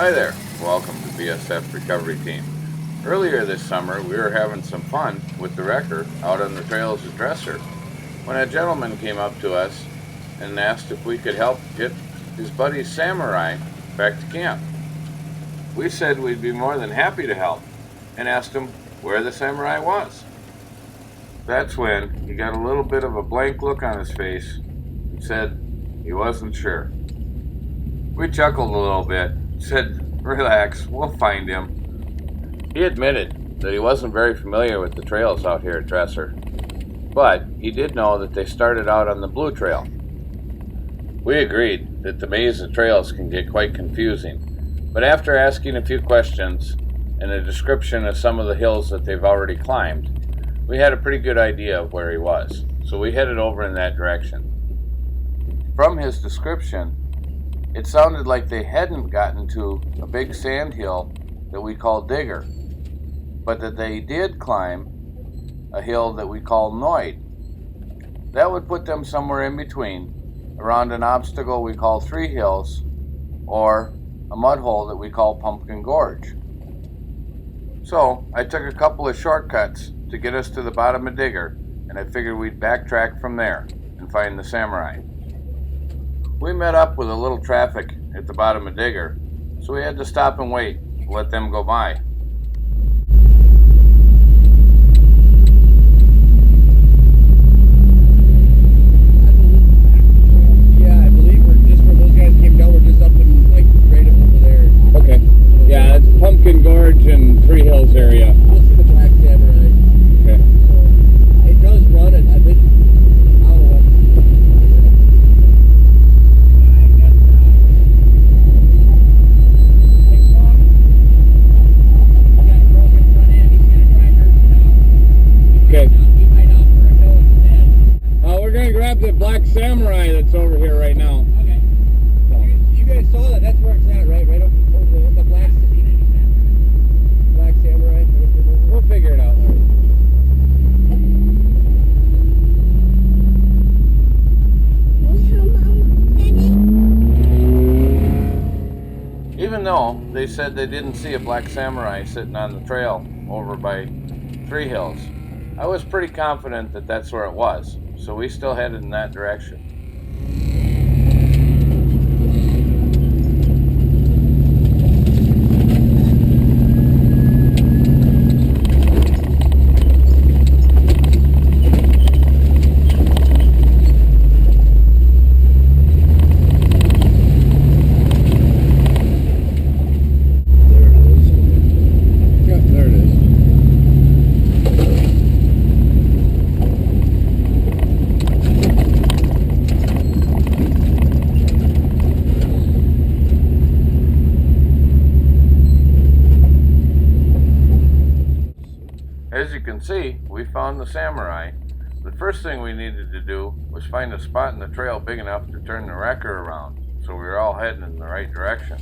Hi there, welcome to BSF Recovery Team. Earlier this summer we were having some fun with the wrecker out on the trails at Dresser when a gentleman came up to us and asked if we could help get his buddy's Samurai back to camp. We said we'd be more than happy to help and asked him where the Samurai was. That's when he got a little bit of a blank look on his face and said he wasn't sure. We chuckled a little bit, said, "Relax, we'll find him." He admitted that he wasn't very familiar with the trails out here at Dresser, but he did know that they started out on the Blue Trail. We agreed that the maze of trails can get quite confusing, but after asking a few questions and a description of some of the hills that they've already climbed, we had a pretty good idea of where he was, so we headed over in that direction. From his description, it sounded like they hadn't gotten to a big sand hill that we call Digger, but that they did climb a hill that we call Noid. That would put them somewhere in between, around an obstacle we call Three Hills, or a mud hole that we call Pumpkin Gorge. So I took a couple of shortcuts to get us to the bottom of Digger, and I figured we'd backtrack from there and find the Samurai. We met up with a little traffic at the bottom of Digger, so we had to stop and wait to let them go by. Yeah, I believe we're just where those guys came down. We're just up and like right up over there. Okay. Yeah, it's Pumpkin Gorge and Three Hills area. We'll see the Black Samurai. Okay. So it does run it. I don't know what. Okay. We're gonna grab the Black Samurai that's over here right now. Okay. You guys saw that? That's where it's at, right? Right over the Black Samurai. We'll figure it out. Even though they said they didn't see a Black Samurai sitting on the trail over by Three Hills, I was pretty confident that that's where it was, so we still headed in that direction. As you can see, we found the Samurai. The first thing we needed to do was find a spot in the trail big enough to turn the wrecker around, so we were all heading in the right direction.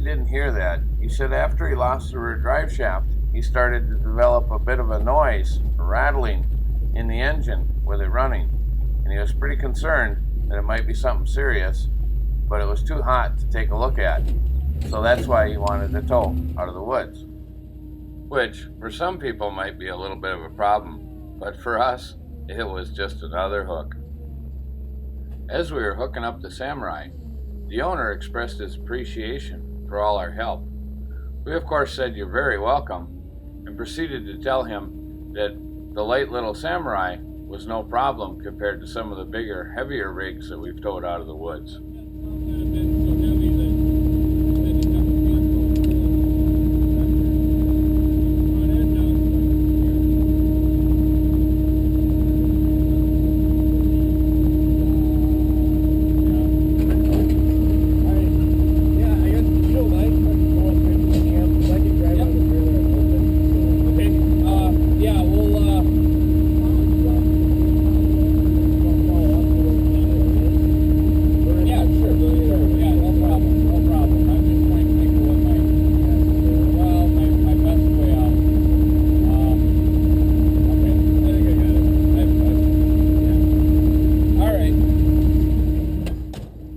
didn't hear that. He said after he lost the rear drive shaft, he started to develop a bit of a noise, a rattling in the engine with it running. And he was pretty concerned that it might be something serious, but it was too hot to take a look at. So that's why he wanted to tow out of the woods. Which, for some people, might be a little bit of a problem, but for us, it was just another hook. As we were hooking up the Samurai, the owner expressed his appreciation for all our help. We of course said you're very welcome, and proceeded to tell him that the light little Samurai was no problem compared to some of the bigger, heavier rigs that we've towed out of the woods.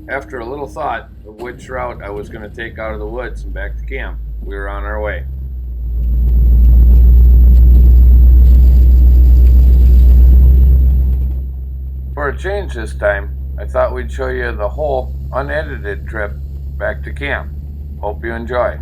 After a little thought of which route I was going to take out of the woods and back to camp, we were on our way. For a change this time, I thought we'd show you the whole unedited trip back to camp. Hope you enjoy.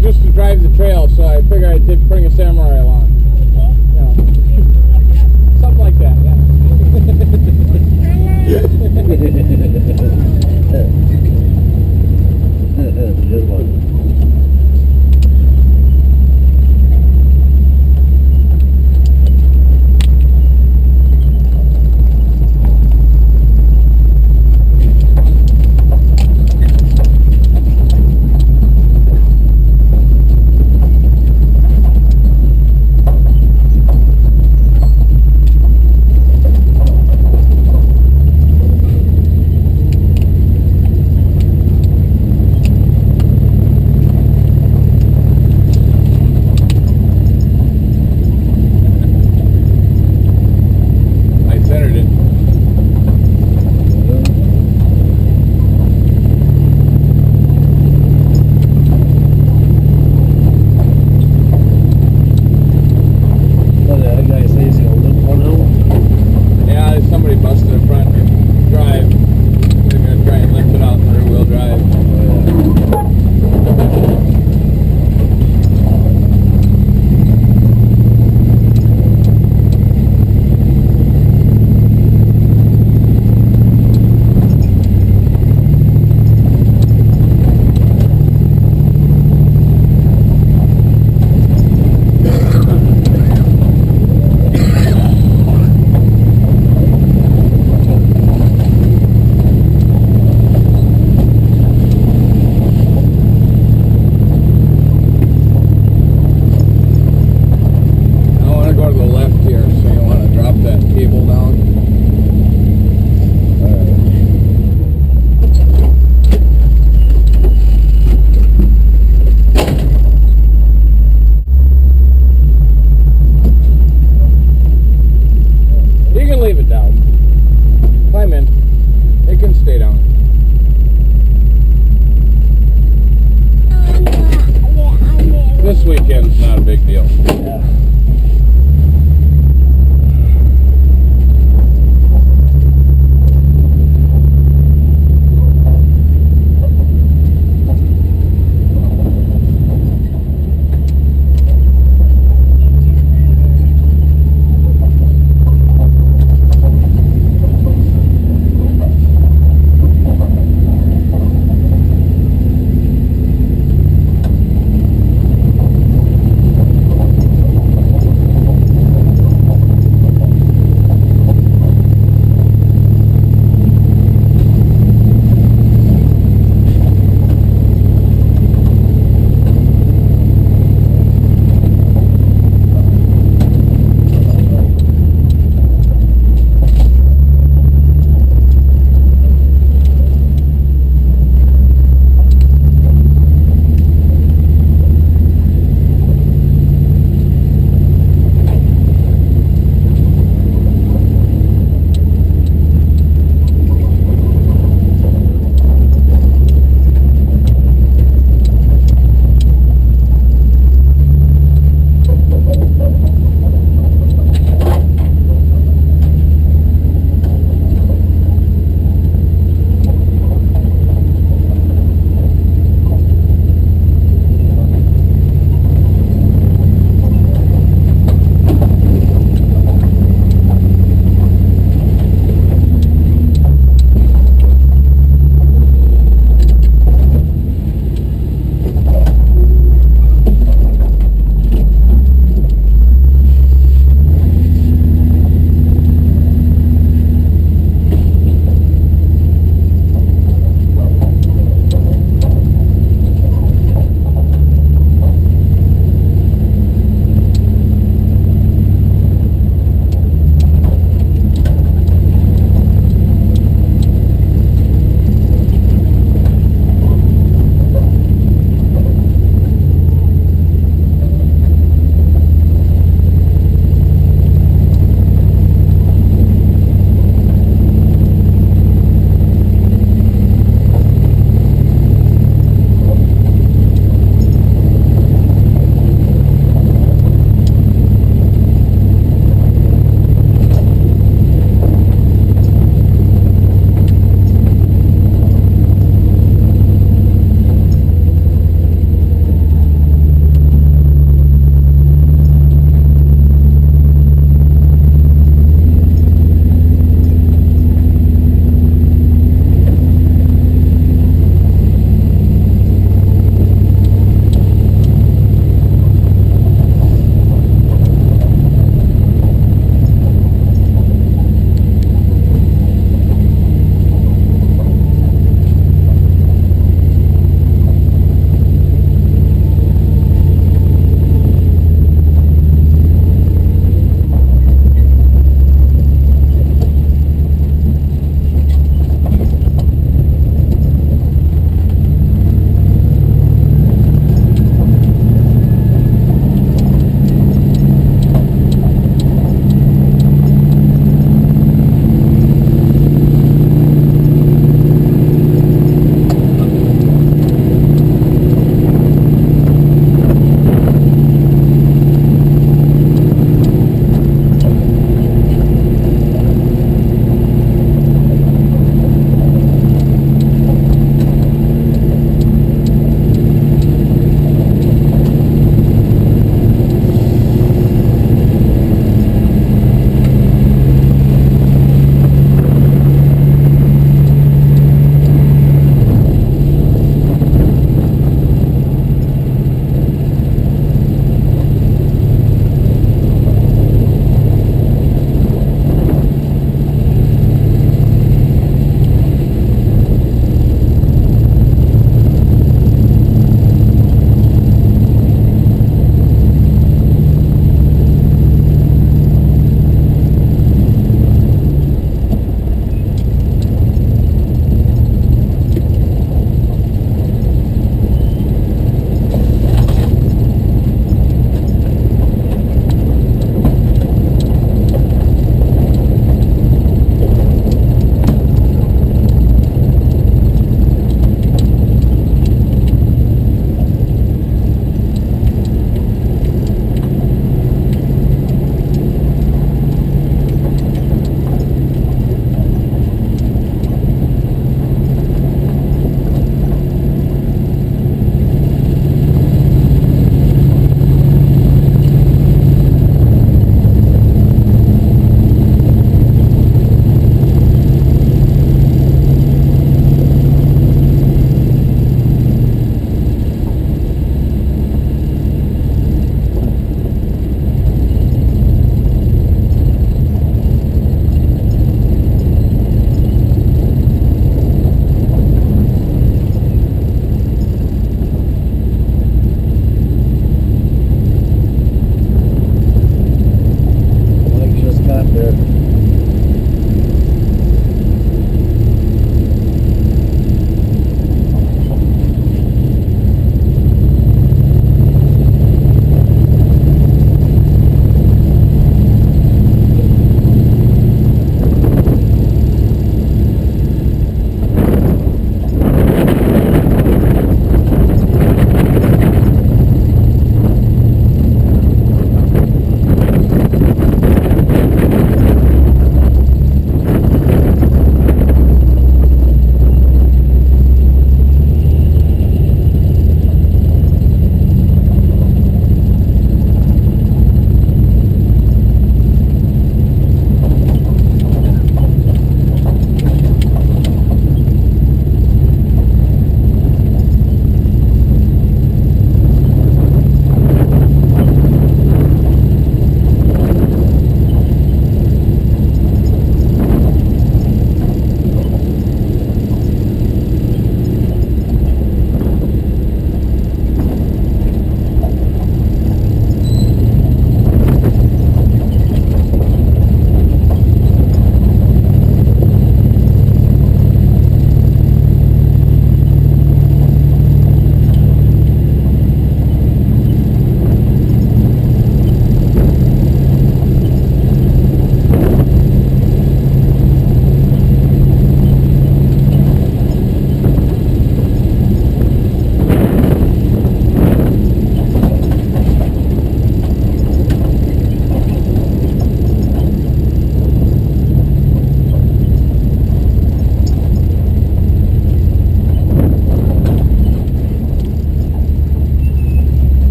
Just to drive the trail, so I figured I did bring a Samurai along. Yeah. Something like that, yeah. Good one.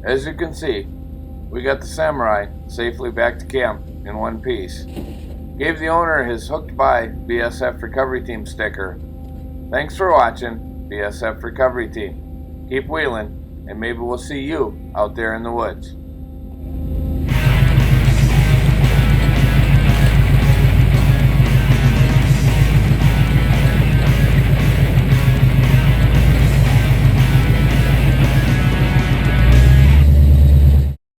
As you can see, we got the Samurai safely back to camp in one piece. Gave the owner his Hooked by BSF Recovery Team sticker. Thanks for watching, BSF Recovery Team. Keep wheeling, and maybe we'll see you out there in the woods.